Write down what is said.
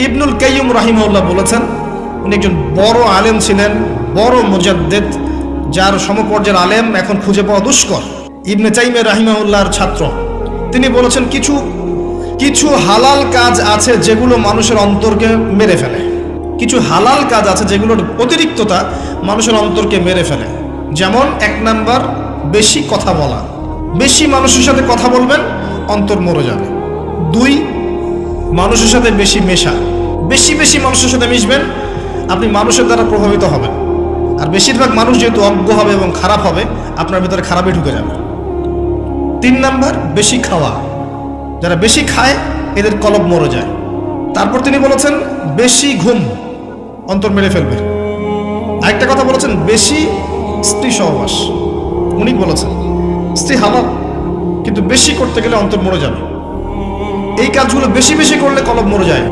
ইবনুল কাইয়্যিম রাহিমাহুল্লাহ বলেছেন, উনি একজন বড় আলেম ছিলেন, বড় মুজাদ্দিদ, যার সমপর্যায়ের আলেম এখন খুঁজে পাওয়া দুষ্কর। ইবনে তাইমিয়া রাহিমাহুল্লাহর ছাত্র। তিনি বলেছেন, কিছু কিছু হালাল কাজ আছে যেগুলো মানুষের অন্তরকে মেরে ফেলে। কিছু হালাল কাজ আছে যেগুলোর অতিরিক্ততা মানুষের অন্তরকে মেরে ফেলে। যেমন 1 নাম্বার, বেশি কথা বলা। বেশি মানুষের সাথে কথা বলবেন, অন্তর মরে যাবে। 2, মানুষের সাথে বেশি মেশা। বেশি বেশি মানুষের সাথে মিশবেন, আপনি মানুষের দ্বারা প্রভাবিত হবেন। আর বেশিরভাগ মানুষ যেহেতু অজ্ঞ হবে এবং খারাপ হবে, আপনার ভিতরে খারাপই ঢুকে যাবে। 3 নাম্বার, বেশি খাওয়া। যারা বেশি খায় এদের কলব মরে যায়। তারপর তিনি বলেছেন, বেশি ঘুম অন্তর মেরে ফেলবে। আরেকটা কথা বলেছেন, বেশি স্ত্রী সহবাস। উনি বলেছেন, স্ত্রী হালাল, কিন্তু বেশি করতে গেলে অন্তর মরে যাবে। এই কাজগুলো বেশি বেশি করলে কলব মরে যায়।